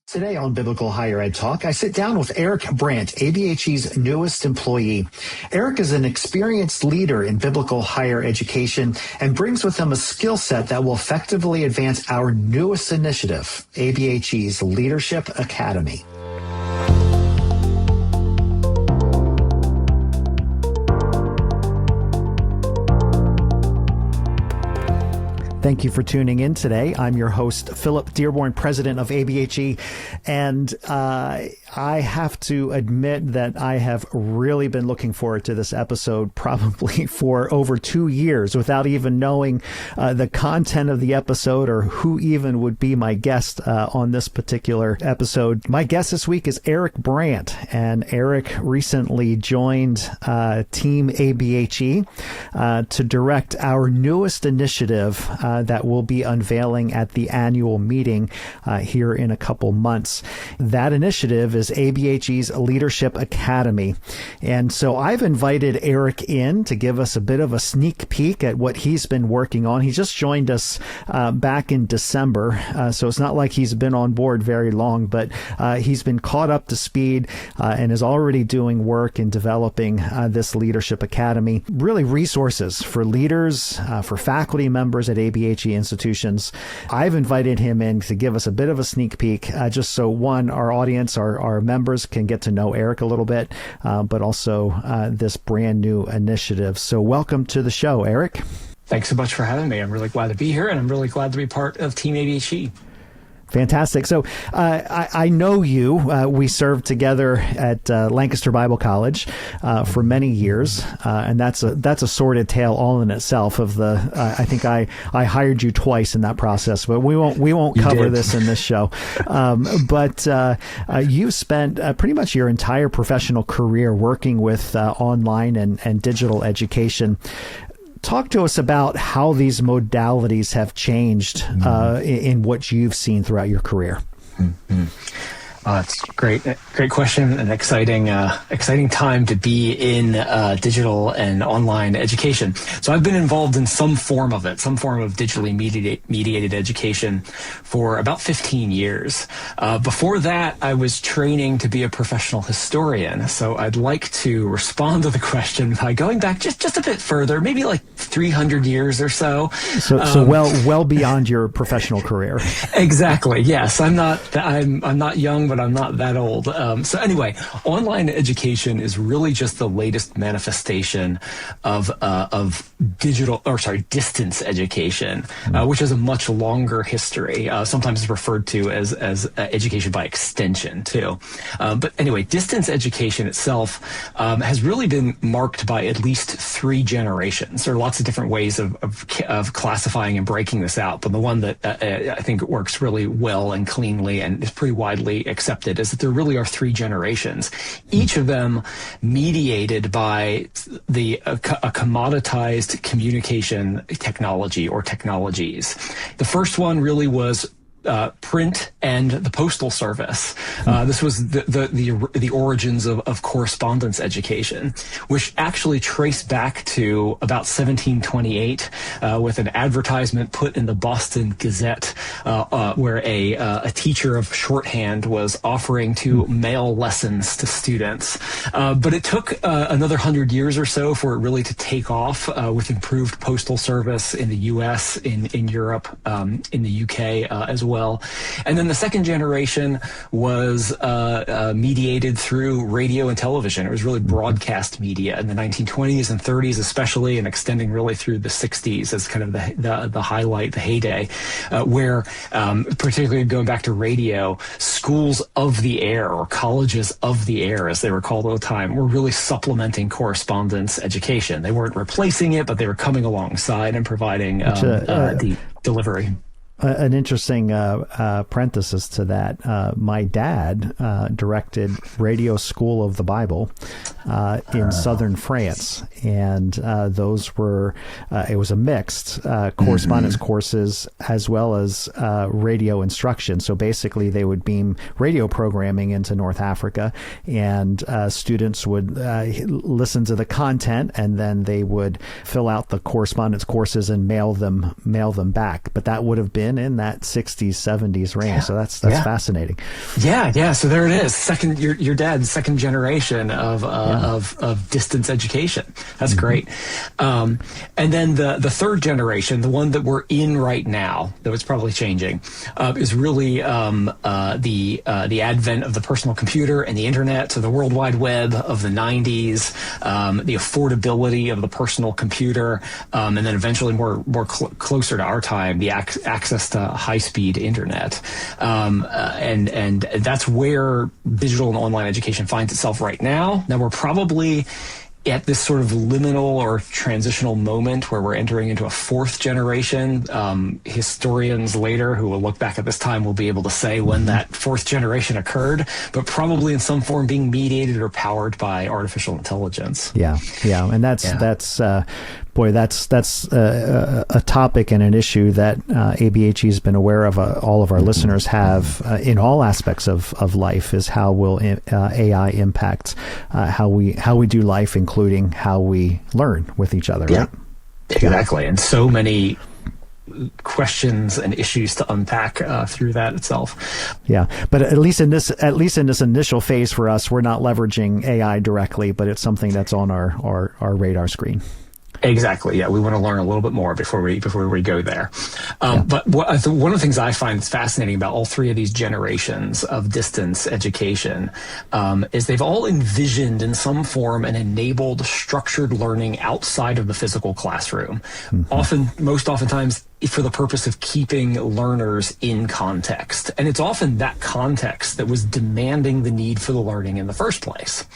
Today on Biblical Higher Ed Talk, I sit down with Eric Brandt, ABHE's newest employee. Eric is an experienced leader in biblical higher education and brings with him a skill set that will effectively advance our newest initiative, ABHE's Leadership Academy. Thank you for tuning in today. I'm your host, Philip Dearborn, president of ABHE, and I have to admit that I have really been looking forward to this episode probably for over 2 years without even knowing the content of the episode or who even would be my guest on this particular episode. My guest this week is Eric Brandt, and Eric recently joined Team ABHE to direct our newest initiative that we'll be unveiling at the annual meeting here in a couple months. That initiative is ABHE's Leadership Academy. And so I've invited Eric in to give us a bit of a sneak peek at what he's been working on. He just joined us back in December, so it's not like he's been on board very long, but he's been caught up to speed and is already doing work in developing this Leadership Academy. Really resources for leaders, for faculty members at ABHE institutions. I've invited him in to give us a bit of a sneak peek, just so our audience, our members can get to know Eric a little bit, but also this brand new initiative. So welcome to the show, Eric. Thanks so much for having me. I'm really glad to be here, and I'm really glad to be part of Team ABHE. Fantastic. So I know you. We served together at Lancaster Bible College for many years, and that's a sordid tale all in itself. I think I hired you twice in that process, but we won't cover this in this show. But you spent pretty much your entire professional career working with online and digital education. Talk to us about how these modalities have changed in what you've seen throughout your career. Mm-hmm. It's great question. An exciting time to be in digital and online education. So I've been involved in some form of digitally mediated education for about 15 years. Before that, I was training to be a professional historian. So I'd like to respond to the question by going back just a bit further, maybe like 300 years or so. So well beyond your professional career. Exactly. Yes, I'm not young, but I'm not that old. So anyway, online education is really just the latest manifestation of distance education, which has a much longer history. Sometimes it's referred to as education by extension too. But anyway, distance education itself has really been marked by at least 3 generations. There are lots of different ways of classifying and breaking this out, but the one that I think works really well and cleanly and is pretty widely accepted is that there really are 3 generations, each of them mediated by a commoditized communication technology or technologies. The first one really was print and the postal service. This was the origins of correspondence education, which actually traced back to about 1728 with an advertisement put in the Boston Gazette where a teacher of shorthand was offering to mail lessons to students. But it took another 100 years or so for it really to take off with improved postal service in the U.S., in Europe, in the U.K. As well. And then the second generation was mediated through radio and television. It was really broadcast media in the 1920s and 30s especially, and extending really through the 60s as kind of the highlight, the heyday, where particularly going back to radio, schools of the air or colleges of the air, as they were called at the time, were really supplementing correspondence education. They weren't replacing it, but they were coming alongside and providing the delivery. An interesting parenthesis to that. My dad directed Radio School of the Bible in southern France, and those were it was a mixed correspondence courses as well as radio instruction. So basically, they would beam radio programming into North Africa, and students would listen to the content, and then they would fill out the correspondence courses and mail them back. But that would have been been in that 60s, 70s range. So that's fascinating. Yeah. So there it is. Your dad's second generation of distance education. That's great. And then the third generation, the one that we're in right now, though it's probably changing, is really the advent of the personal computer and the internet. So the World Wide Web of the 90s, the affordability of the personal computer, and then eventually closer to our time, the access to high-speed internet. And that's where digital and online education finds itself right now. Now we're probably at this sort of liminal or transitional moment where we're entering into a fourth generation. Historians later who will look back at this time will be able to say when that fourth generation occurred, but probably in some form being mediated or powered by artificial intelligence. Yeah. And that's a topic and an issue that ABHE has been aware of. All of our listeners have in all aspects of life, is how will AI impact how we do life, including how we learn with each other. Yeah, right? Exactly. And so many questions and issues to unpack through that itself. Yeah, but at least in this initial phase for us, we're not leveraging AI directly, but it's something that's on our radar screen. Exactly. Yeah, we want to learn a little bit more before we go there. But one of the things I find fascinating about all three of these generations of distance education is they've all envisioned in some form an enabled, structured learning outside of the physical classroom. Most oftentimes for the purpose of keeping learners in context. And it's often that context that was demanding the need for the learning in the first place.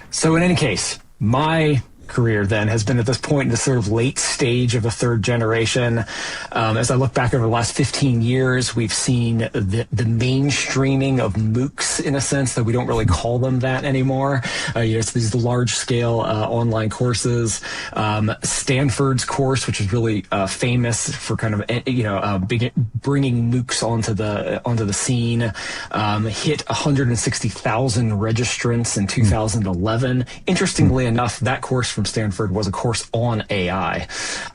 So in any case, my career then has been at this point in the sort of late stage of the third generation. As I look back over the last 15 years, we've seen the mainstreaming of MOOCs, in a sense, that we don't really call them that anymore. It's these large scale online courses. Stanford's course, which is really famous for kind of bringing MOOCs onto the scene, hit 160,000 registrants in 2011. Interestingly enough, that course from Stanford was a course on AI.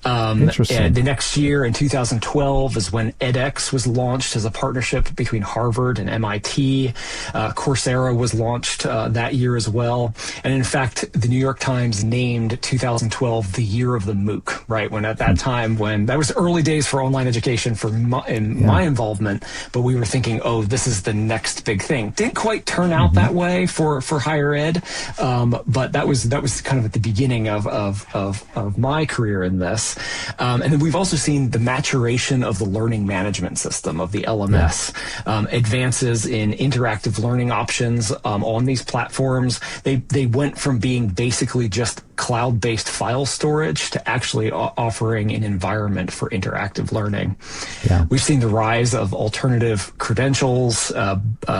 Interesting. And the next year, in 2012, is when edX was launched as a partnership between Harvard and MIT. Coursera was launched that year as well. And in fact, the New York Times named 2012 the year of the MOOC, right? When at that time, when that was early days for online education my involvement, but we were thinking, oh, this is the next big thing. Didn't quite turn out that way for higher ed, but that was kind of at the beginning of my career in this. And then we've also seen the maturation of the learning management system, of the LMS, advances in interactive learning options on these platforms. They went from being basically just cloud-based file storage to actually offering an environment for interactive learning. Yeah. We've seen the rise of alternative credentials,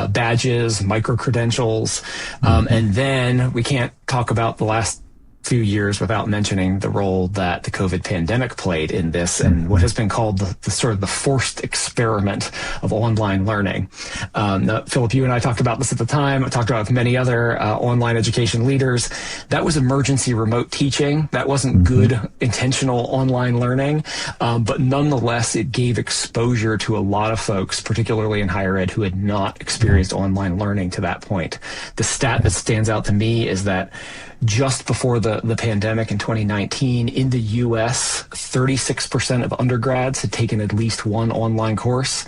badges, micro-credentials, and then we can't talk about the last few years without mentioning the role that the COVID pandemic played in this and what has been called the sort of the forced experiment of online learning. Philip, you and I talked about this at the time. I talked about it with many other online education leaders. That was emergency remote teaching. That wasn't good, intentional online learning, but nonetheless, it gave exposure to a lot of folks, particularly in higher ed, who had not experienced online learning to that point. The stat that stands out to me is that just before the pandemic in 2019, in the U.S., 36% of undergrads had taken at least one online course.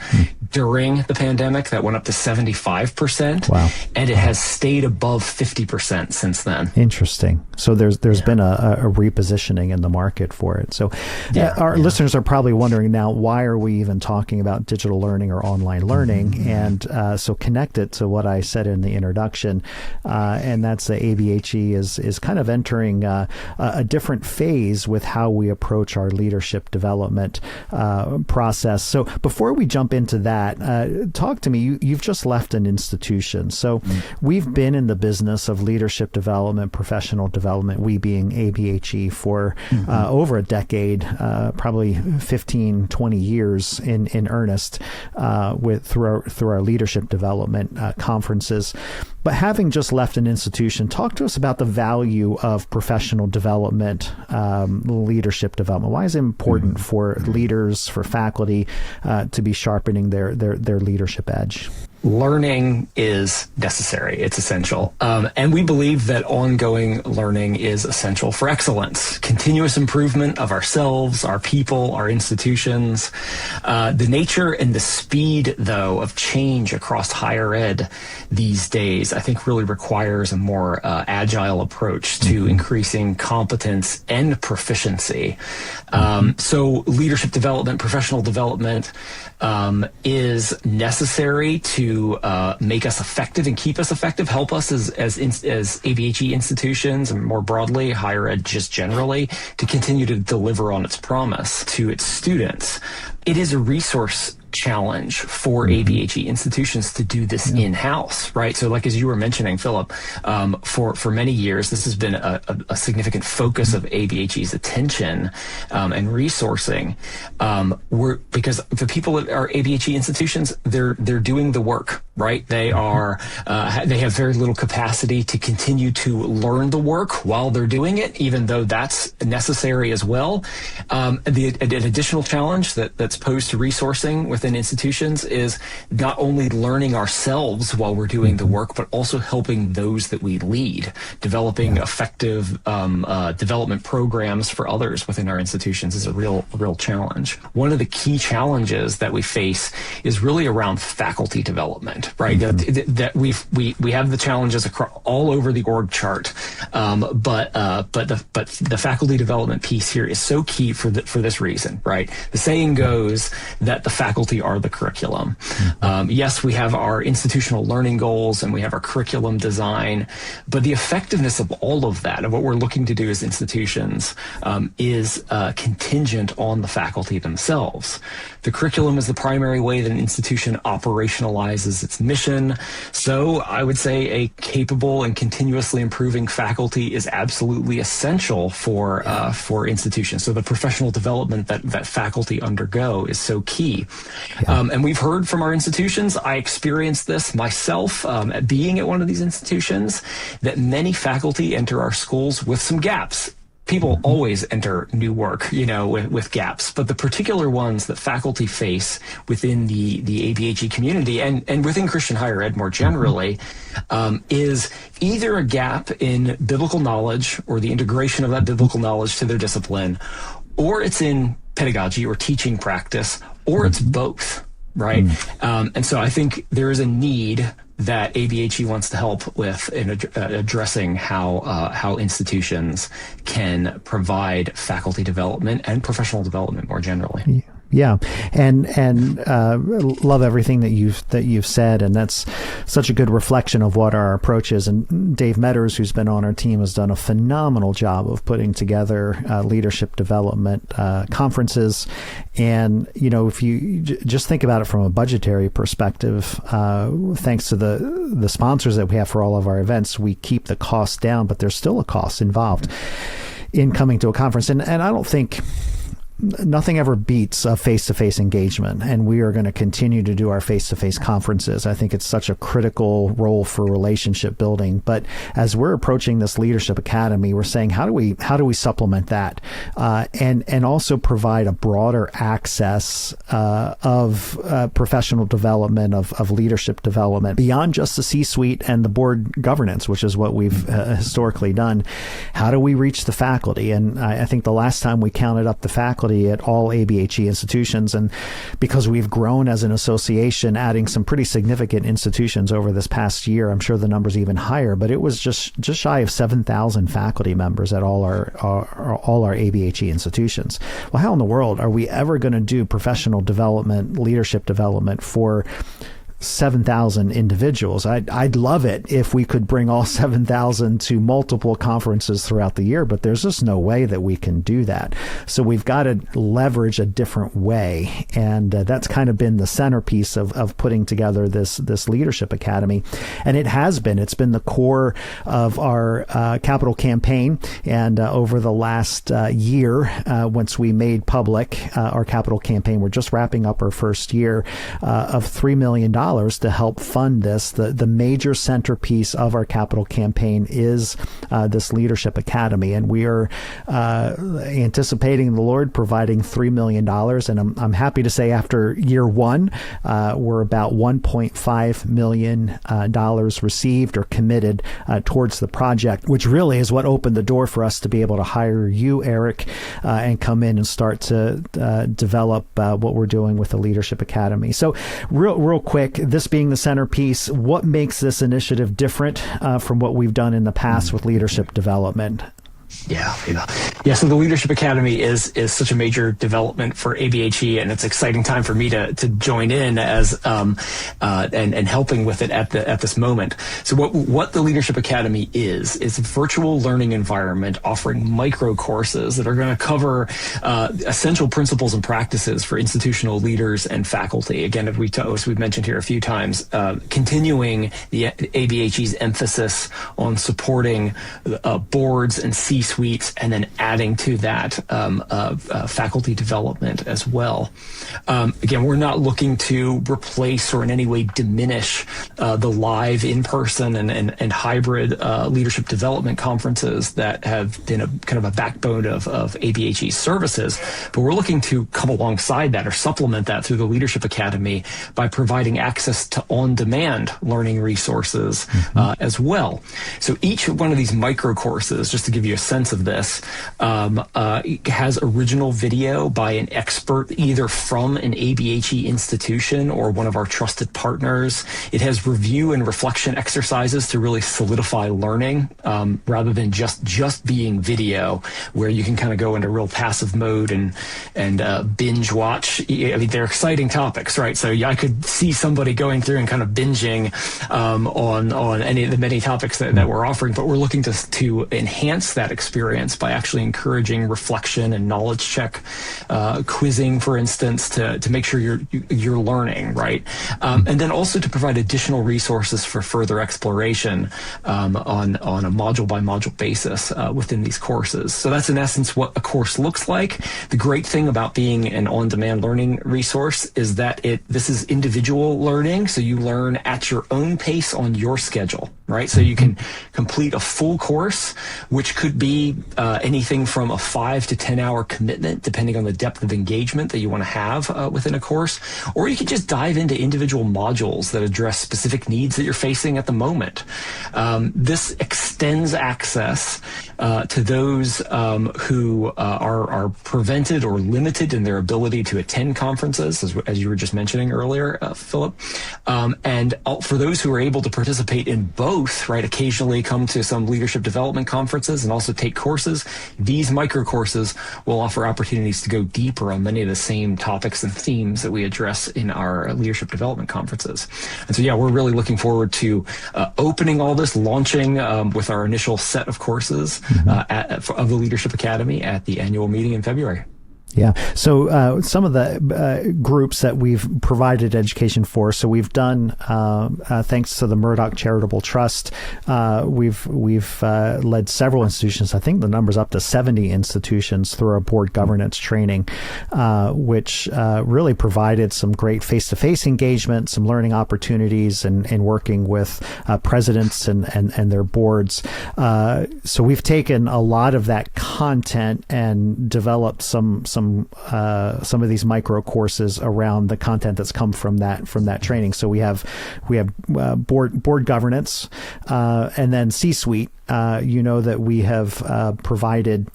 During the pandemic, that went up to 75%. Wow. And it has stayed above 50% since then. Interesting. So there's been a repositioning in the market for it. So our listeners are probably wondering now, why are we even talking about digital learning or online learning? And so connect it to what I said in the introduction, and that's the ABHE is kind of entering a different phase with how we approach our leadership development process. So before we jump into that, talk to me. You've just left an institution. So we've been in the business of leadership development, professional development, we being ABHE, for over a decade, probably 15, 20 years in earnest through our leadership development conferences. But having just left an institution, talk to us about the value of professional development, leadership development. Why is it important for leaders, for faculty, to be sharpening their leadership edge? Learning is necessary. It's essential. And we believe that ongoing learning is essential for excellence, continuous improvement of ourselves, our people, our institutions. The nature and the speed, though, of change across higher ed these days, I think really requires a more agile approach to increasing competence and proficiency. So leadership development, professional development, is necessary to make us effective and keep us effective, help us as ABHE institutions and more broadly higher ed just generally to continue to deliver on its promise to its students. It is a resource challenge for ABHE institutions to do this in-house, right? So like, as you were mentioning, Philip, for many years, this has been a significant focus of ABHE's attention and resourcing. Because the people at our ABHE institutions, they're doing the work, right? They are, they have very little capacity to continue to learn the work while they're doing it, even though that's necessary as well. An additional challenge that's posed to resourcing within institutions is not only learning ourselves while we're doing the work, but also helping those that we lead, developing effective development programs for others within our institutions is a real challenge. One of the key challenges that we face is really around faculty development, right? That we have the challenges across all over the org chart, but the faculty development piece here is so key for this reason, right? The saying goes that the faculty are the curriculum. Yes, we have our institutional learning goals and we have our curriculum design, but the effectiveness of all of that, of what we're looking to do as institutions, is contingent on the faculty themselves. The curriculum is the primary way that an institution operationalizes its mission. So I would say a capable and continuously improving faculty is absolutely essential for institutions. So the professional development that faculty undergo is so key. And we've heard from our institutions, I experienced this myself at being at one of these institutions, that many faculty enter our schools with some gaps. People always enter new work, with gaps, but the particular ones that faculty face within the ABHE community and within Christian higher ed more generally, is either a gap in biblical knowledge or the integration of that biblical knowledge to their discipline, or it's in pedagogy or teaching practice, or it's both, right? And so I think there is a need that ABHE wants to help with in addressing how institutions can provide faculty development and professional development more generally. Yeah, and love everything that you've said, and that's such a good reflection of what our approach is. And Dave Metters, who's been on our team, has done a phenomenal job of putting together leadership development conferences. And if you just think about it from a budgetary perspective, thanks to the sponsors that we have for all of our events, we keep the cost down, but there's still a cost involved in coming to a conference. And I don't think nothing ever beats a face-to-face engagement, and we are going to continue to do our face-to-face conferences. I think it's such a critical role for relationship building. But as we're approaching this Leadership Academy, we're saying, how do we supplement that, and also provide a broader access of professional development, of leadership development beyond just the C-suite and the board governance, which is what we've historically done. How do we reach the faculty? And I think the last time we counted up the faculty at all ABHE institutions, and because we've grown as an association, adding some pretty significant institutions over this past year, I'm sure the number's even higher, but it was just shy of 7,000 faculty members at all our ABHE institutions. Well, how in the world are we ever going to do professional development, leadership development for 7,000 individuals? I'd love it if we could bring all 7,000 to multiple conferences throughout the year, but there's just no way that we can do that. So we've got to leverage a different way. And that's kind of been the centerpiece of putting together this Leadership Academy. And it's been the core of our capital campaign. And over the last year, once we made public our capital campaign, we're just wrapping up our first year of $3 million. to help fund this. The major centerpiece of our capital campaign is this Leadership Academy, and we are anticipating the Lord providing $3 million. And I'm happy to say after year one, we're about $1.5 million received or committed towards the project, which really is what opened the door for us to be able to hire you, Eric, and come in and start to develop what we're doing with the Leadership Academy. So real quick, this being the centerpiece, what makes this initiative different from what we've done in the past with leadership development? Yeah. So the Leadership Academy is such a major development for ABHE, and it's an exciting time for me to join in as and helping with it at this moment. So what the Leadership Academy is a virtual learning environment offering micro courses that are going to cover essential principles and practices for institutional leaders and faculty. Again, as we've mentioned here a few times, continuing the ABHE's emphasis on supporting boards and C-suites, and then adding to that faculty development as well. Again, we're not looking to replace or in any way diminish the live in-person and hybrid leadership development conferences that have been a kind of a backbone of ABHE services, but we're looking to come alongside that or supplement that through the Leadership Academy by providing access to on-demand learning resources as well. So each one of these micro courses, just to give you a sense of this, has original video by an expert either from an ABHE institution or one of our trusted partners. It has review and reflection exercises to really solidify learning rather than just being video, where you can kind of go into real passive mode and binge watch. I mean, they're exciting topics, right? So I could see somebody going through and kind of binging on any of the many topics that we're offering, but we're looking to enhance that experience by actually encouraging reflection and knowledge check, quizzing, for instance, to make sure you're learning, right? And then also to provide additional resources for further exploration on a module by module basis within these courses. So that's in essence what a course looks like. The great thing about being an on-demand learning resource is that this is individual learning, so you learn at your own pace on your schedule, right? So you can complete a full course, which could be anything from a 5 to 10 hour commitment, depending on the depth of engagement that you want to have within a course, or you can just dive into individual modules that address specific needs that you're facing at the moment. This extends access to those who are prevented or limited in their ability to attend conferences, as you were just mentioning earlier, Philip. And for those who are able to participate in both, right, occasionally come to some leadership development conferences and also take courses, these micro courses will offer opportunities to go deeper on many of the same topics and themes that we address in our leadership development conferences. And so, yeah, we're really looking forward to opening all this, launching with our initial set of courses of the Leadership Academy at the annual meeting in February. Yeah. So some of the groups that we've provided education for, so we've done, thanks to the Murdoch Charitable Trust, we've led several institutions. I think the number's up to 70 institutions through our board governance training, which really provided some great face-to-face engagement, some learning opportunities, and working with presidents and their boards. So we've taken a lot of that content and developed some of these micro courses around the content that's come from that training. So we have board governance, and then C-suite. That we have provided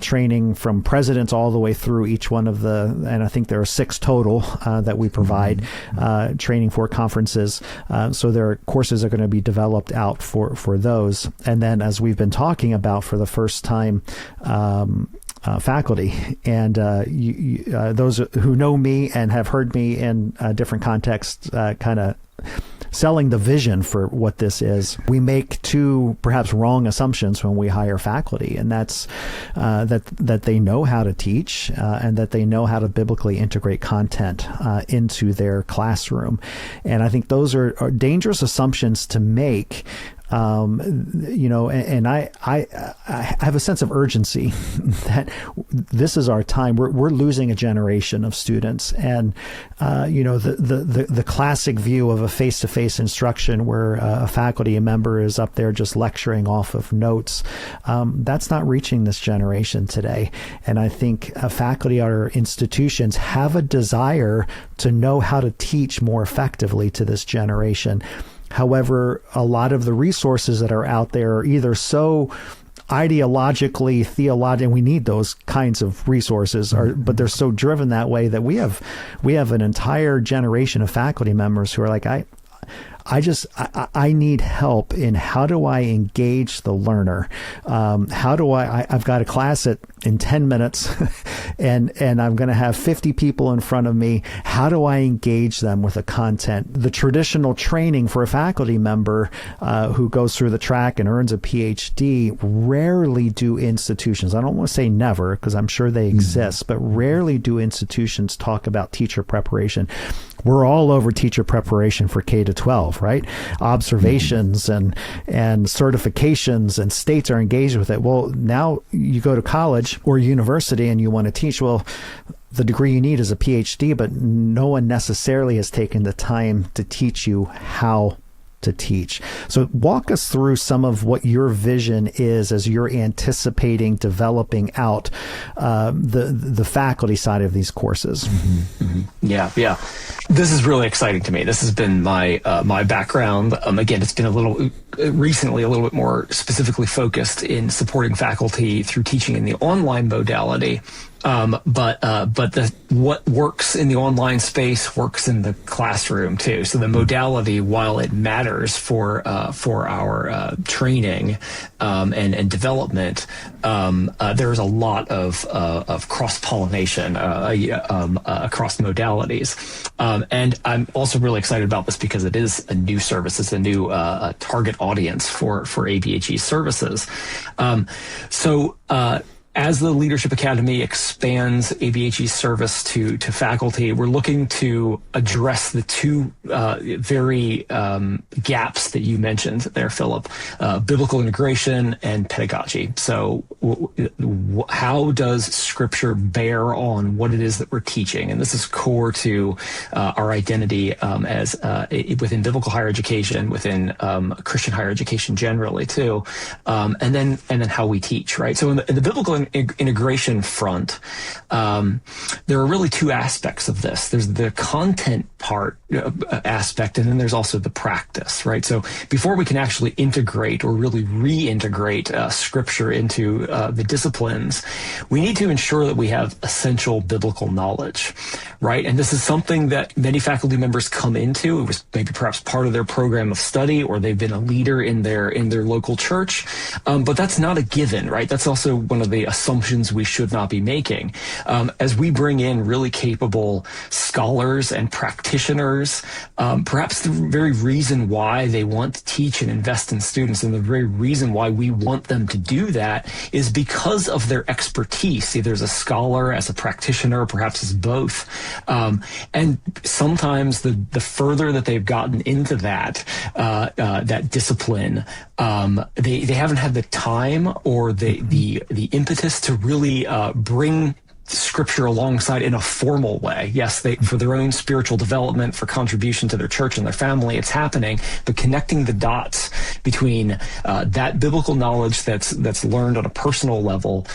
training from presidents all the way through each one of and I think there are 6 total that we provide training for conferences. So there are courses that are going to be developed out for those. And then, as we've been talking about for the first time, faculty, and those who know me and have heard me in different contexts, kind of selling the vision for what this is. We make 2 perhaps wrong assumptions when we hire faculty, and that's that they know how to teach and that they know how to biblically integrate content into their classroom. And I think those are dangerous assumptions to make And I have a sense of urgency that this is our time. We're losing a generation of students, and the classic view of a face-to-face instruction where a faculty member is up there just lecturing off of notes, that's not reaching this generation today. And I think faculty at our institutions have a desire to know how to teach more effectively to this generation. However, a lot of the resources that are out there are either so ideologically, theologically, we need those kinds of resources, but they're so driven that way that we have an entire generation of faculty members who are like, I need help in how do I engage the learner? How do I've got a class in 10 minutes and I'm going to have 50 people in front of me. How do I engage them with the content? The traditional training for a faculty member who goes through the track and earns a PhD, rarely do institutions, I don't want to say never because I'm sure they exist, but rarely do institutions talk about teacher preparation. We're all over teacher preparation for K to 12, right? Observations and certifications, and states are engaged with it. Well, now you go to college or university and you want to teach. Well, the degree you need is a PhD, but no one necessarily has taken the time to teach you how to teach. So walk us through some of what your vision is as you're anticipating developing out the faculty side of these courses. Yeah. This is really exciting to me. This has been my background. Again, it's been recently a little bit more specifically focused in supporting faculty through teaching in the online modality. But what works in the online space works in the classroom too. So the modality, while it matters for our training and development, there's a lot of cross-pollination across modalities. And I'm also really excited about this because it is a new service. It's a new target audience for ABHE services. As the Leadership Academy expands ABHE's service to faculty, we're looking to address the two very gaps that you mentioned there, Philip, biblical integration and pedagogy. So how does Scripture bear on what it is that we're teaching? And this is core to our identity as within biblical higher education, within Christian higher education generally too, and then how we teach, right? So in the biblical integration front, there are really two aspects of this. There's the content part aspect, and then there's also the practice, right? So before we can actually integrate or really reintegrate Scripture into the disciplines, we need to ensure that we have essential biblical knowledge, right? And this is something that many faculty members come into. It was maybe perhaps part of their program of study, or they've been a leader in their local church, but that's not a given, right? That's also one of the assumptions we should not be making. As we bring in really capable scholars and practitioners, perhaps the very reason why they want to teach and invest in students, and the very reason why we want them to do that, is because of their expertise, either as a scholar, as a practitioner, perhaps as both. And sometimes the further that they've gotten into that discipline, they haven't had the time or the impetus to really bring Scripture alongside in a formal way. Yes, for their own spiritual development, for contribution to their church and their family, it's happening, but connecting the dots between that biblical knowledge that's learned on a personal level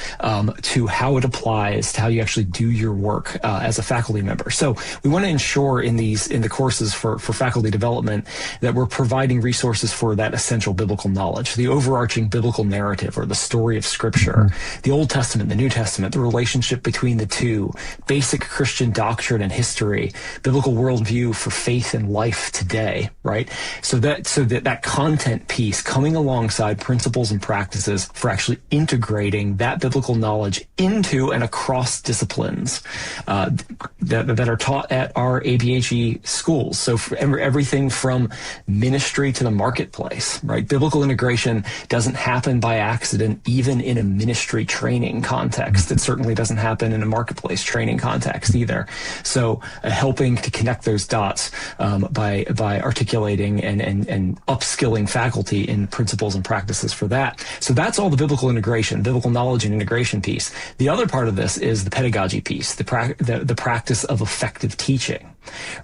to how it applies to how you actually do your work as a faculty member. So we want to ensure in the courses for faculty development that we're providing resources for that essential biblical knowledge, the overarching biblical narrative or the story of Scripture, the Old Testament, the New Testament, the relationship between the two, basic Christian doctrine and history, biblical worldview for faith and life today, right? So that content piece coming alongside principles and practices for actually integrating that biblical knowledge into and across disciplines that are taught at our ABHE schools. So for everything from ministry to the marketplace, right? Biblical integration doesn't happen by accident, even in a ministry training context. It certainly doesn't happen been in a marketplace training context either. So helping to connect those dots by articulating and upskilling faculty in principles and practices for that. So that's all the biblical integration, biblical knowledge and integration piece. The other part of this is the pedagogy piece, the practice of effective teaching.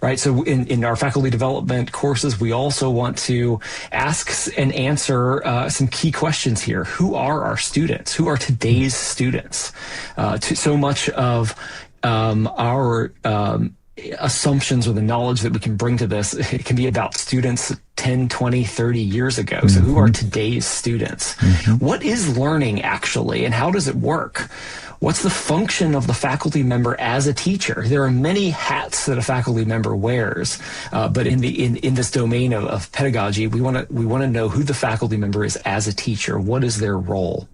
Right. So in our faculty development courses, we also want to ask and answer some key questions here. Who are our students? Who are today's students? So much of our assumptions or the knowledge that we can bring to this, it can be about students 10, 20, 30 years ago. So who are today's students? What is learning actually, and how does it work? What's the function of the faculty member as a teacher? There are many hats that a faculty member wears, but in this domain of pedagogy, we want to know who the faculty member is as a teacher. What is their role?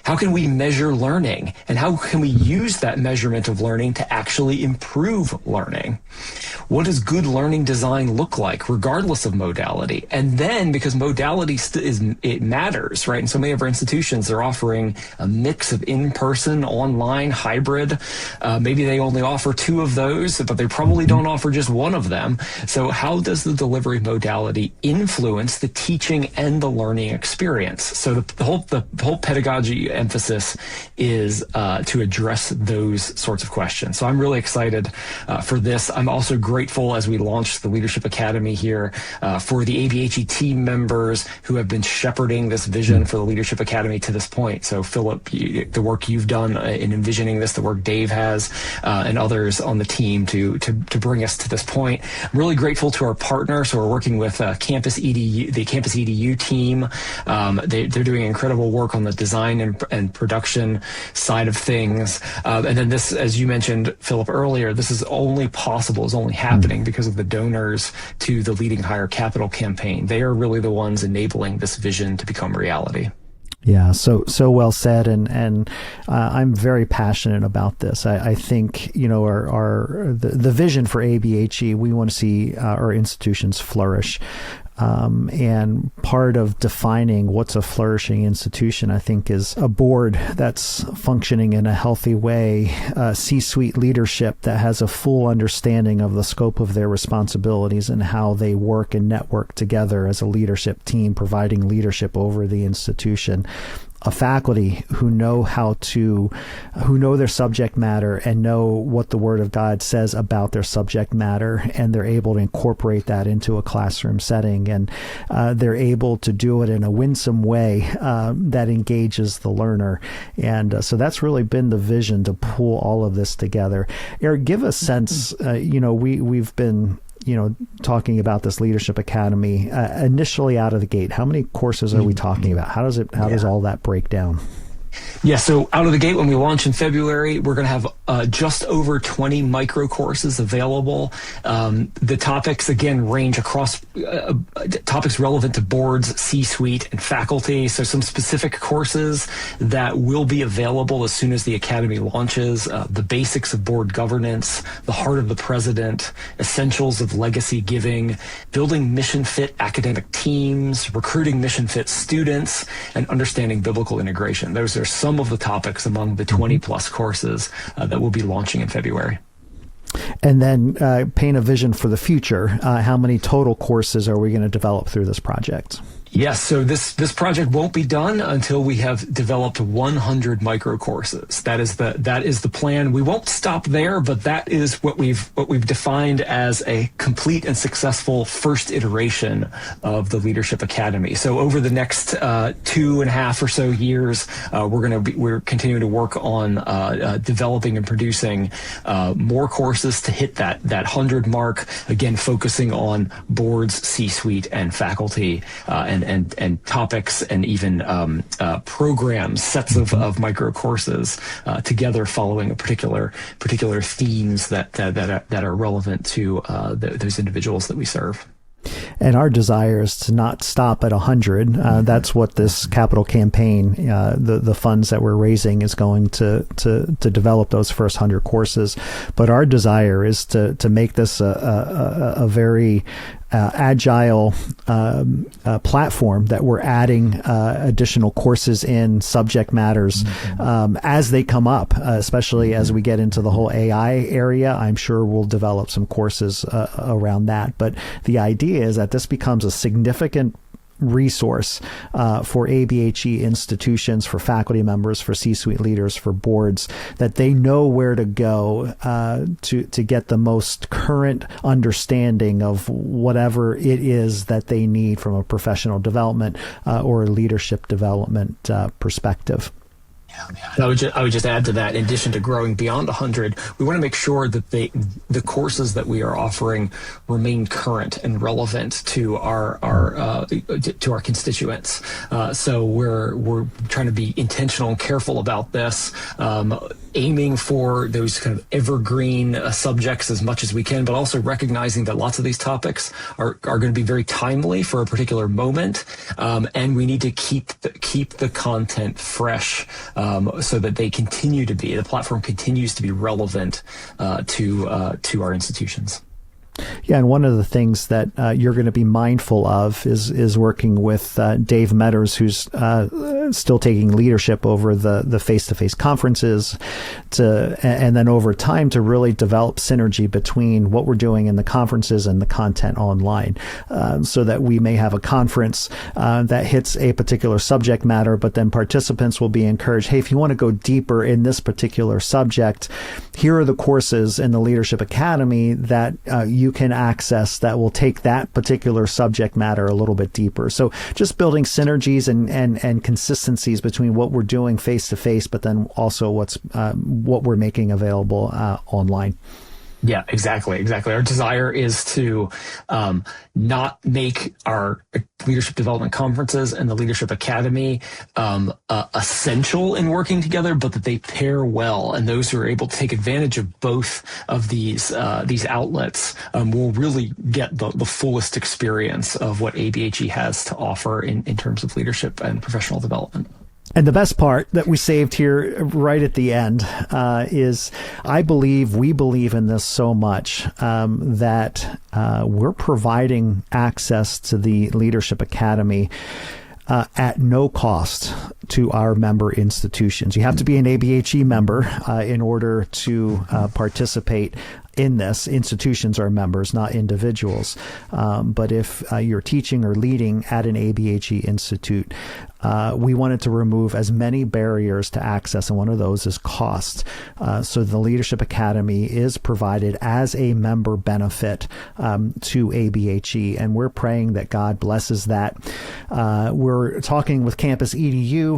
How can we measure learning, and how can we use that measurement of learning to actually improve learning? What does good learning design look like, regardless of modality? And then, because modality it matters, right? And so many of our institutions are offering a mix of in-person, online, hybrid. Maybe they only offer 2 of those, but they probably don't offer just one of them. So how does the delivery modality influence the teaching and the learning experience? So the whole pedagogy emphasis is to address those sorts of questions. So I'm really excited for this. I'm also grateful as we launch the Leadership Academy here for the ABHE team members who have been shepherding this vision for the Leadership Academy to this point. So Philip, the work you've done in envisioning this, the work Dave has, and others on the team to bring us to this point. I'm really grateful to our partners. So we're working with Campus EDU, the Campus EDU team. They're doing incredible work on the design and production side of things. And then this, as you mentioned, Philip, earlier, this is only possible, is only happening because of the donors to the Leading Higher Capital campaign. They are really the ones enabling this vision to become reality. Yeah, so well said, and I'm very passionate about this. I think the vision for ABHE, we want to see our institutions flourish. And part of defining what's a flourishing institution, I think, is a board that's functioning in a healthy way, C-suite leadership that has a full understanding of the scope of their responsibilities and how they work and network together as a leadership team, providing leadership over the institution. A faculty who know who know their subject matter and know what the Word of God says about their subject matter, and they're able to incorporate that into a classroom setting, and they're able to do it in a winsome way that engages the learner. And so that's really been the vision, to pull all of this together. Eric, give a sense, we've been talking about this Leadership Academy initially out of the gate. How many courses are we talking about? How does all that break down? Yeah, so out of the gate, when we launch in February, we're going to have just over 20 micro courses available. The topics, again, range across topics relevant to boards, C-suite, and faculty. So some specific courses that will be available as soon as the Academy launches: the basics of board governance, the heart of the president, essentials of legacy giving, building mission-fit academic teams, recruiting mission-fit students, and understanding biblical integration. Those are some of the topics among the 20 plus courses that we'll be launching in February. And then paint a vision for the future. How many total courses are we going to develop through this project? Yes, so this project won't be done until we have developed 100 micro courses. That is the plan. We won't stop there, but that is what we've defined as a complete and successful first iteration of the Leadership Academy. So over the next 2.5 or so years, we're continuing to work on developing and producing more courses to hit that 100 mark. Again, focusing on boards, C-suite, and faculty, and topics, and even programs, sets of micro courses together, following a particular themes that are relevant to those individuals that we serve. And our desire is to not stop at 100. That's what this capital campaign, the funds that we're raising, is going to develop those first 100 courses. But our desire is to make this a very agile platform that we're adding additional courses in subject matters as they come up, especially as we get into the whole AI area. I'm sure we'll develop some courses around that. But the idea is that this becomes a significant resource for ABHE institutions, for faculty members, for C-suite leaders, for boards, that they know where to go to get the most current understanding of whatever it is that they need from a professional development or leadership development perspective. I would just add to that, in addition to growing beyond 100, we want to make sure that the courses that we are offering remain current and relevant to our constituents. So we're trying to be intentional and careful about this, aiming for those kind of evergreen subjects as much as we can, but also recognizing that lots of these topics are going to be very timely for a particular moment, and we need to keep the content fresh. So that the platform continues to be relevant to our institutions. Yeah, and one of the things that you're going to be mindful of is working with Dave Metters, who's still taking leadership over the face-to-face conferences, and then over time to really develop synergy between what we're doing in the conferences and the content online, so that we may have a conference that hits a particular subject matter, but then participants will be encouraged, hey, if you want to go deeper in this particular subject, here are the courses in the Leadership Academy that you can access that will take that particular subject matter a little bit deeper. So just building synergies and consistencies between what we're doing face to face, but then also what we're making available online. Yeah, exactly. Our desire is to not make our leadership development conferences and the Leadership Academy essential in working together, but that they pair well. And those who are able to take advantage of both of these outlets will really get the fullest experience of what ABHE has to offer in terms of leadership and professional development. And the best part that we saved here right at the end is we believe in this so much that we're providing access to the Leadership Academy at no cost to our member institutions. You have to be an ABHE member in order to participate in this. Institutions are members, not individuals. But if you're teaching or leading at an ABHE institute, we wanted to remove as many barriers to access, and one of those is cost. So the Leadership Academy is provided as a member benefit to ABHE, and we're praying that God blesses that. We're talking with Campus EDU,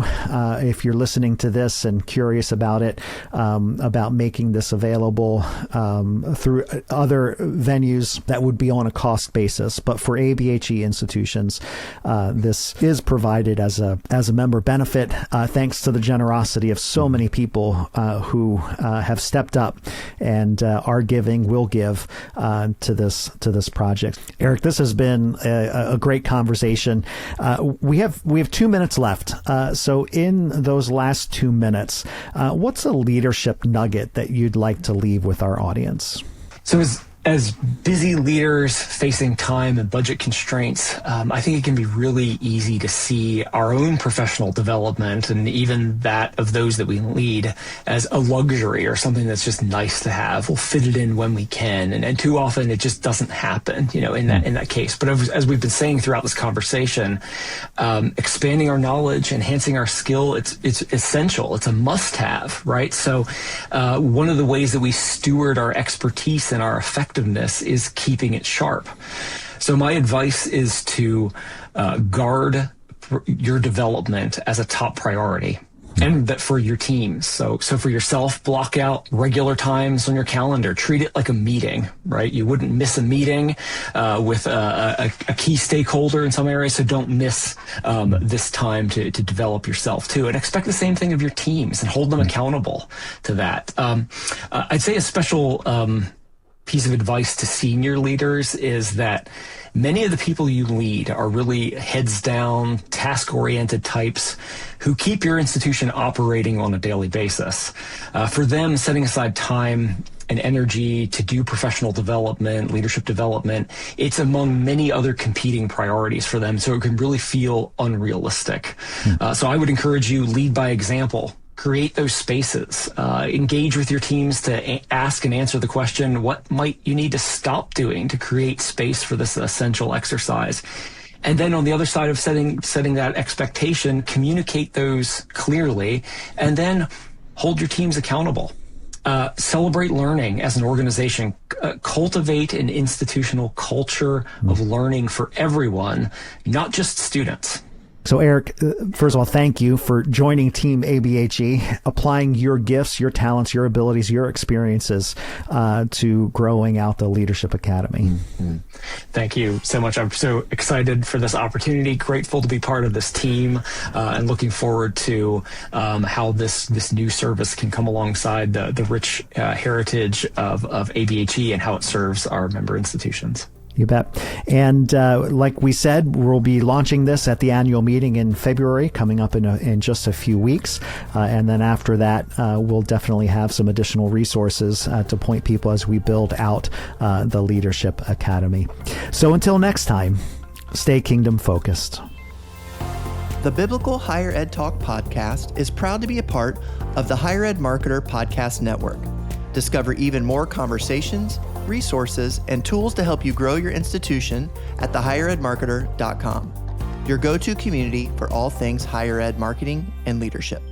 if you're listening to this and curious about it, about making this available through other venues that would be on a cost basis. But for ABHE institutions, this is provided as a member benefit, thanks to the generosity of so many people who have stepped up and will give to this project. Eric, this has been a great conversation. We have 2 minutes left. So in those last 2 minutes, what's a leadership nugget that you'd like to leave with our audience? So as busy leaders facing time and budget constraints, I think it can be really easy to see our own professional development and even that of those that we lead as a luxury or something that's just nice to have. We'll fit it in when we can, and too often it just doesn't happen, in that case. But as we've been saying throughout this conversation, expanding our knowledge, enhancing our skill, it's essential. It's a must-have, right? So one of the ways that we steward our expertise and our effectiveness is keeping it sharp. So my advice is to guard your development as a top priority, and that for your teams. So for yourself, block out regular times on your calendar. Treat it like a meeting, right? You wouldn't miss a meeting with a key stakeholder in some area, so don't miss this time to develop yourself too. And expect the same thing of your teams and hold them accountable to that. I'd say a special piece of advice to senior leaders is that many of the people you lead are really heads down, task-oriented types who keep your institution operating on a daily basis. For them, setting aside time and energy to do professional development, leadership development, it's among many other competing priorities for them. So it can really feel unrealistic. So I would encourage you, lead by example. Create those spaces, engage with your teams to ask and answer the question, what might you need to stop doing to create space for this essential exercise? And then on the other side of setting that expectation, communicate those clearly, and then hold your teams accountable. Celebrate learning as an organization. Cultivate an institutional culture of learning for everyone, not just students. So Eric, first of all, thank you for joining Team ABHE, applying your gifts, your talents, your abilities, your experiences to growing out the Leadership Academy. Mm-hmm. Thank you so much. I'm so excited for this opportunity, grateful to be part of this team, and looking forward to how this new service can come alongside the rich heritage of ABHE and how it serves our member institutions. You bet. And like we said, we'll be launching this at the annual meeting in February, coming up in just a few weeks. And then after that, we'll definitely have some additional resources to point people as we build out the Leadership Academy. So until next time, stay kingdom focused. The Biblical Higher Ed Talk podcast is proud to be a part of the Higher Ed Marketer Podcast Network. Discover even more conversations, resources, and tools to help you grow your institution at thehigheredmarketer.com, your go-to community for all things higher ed marketing and leadership.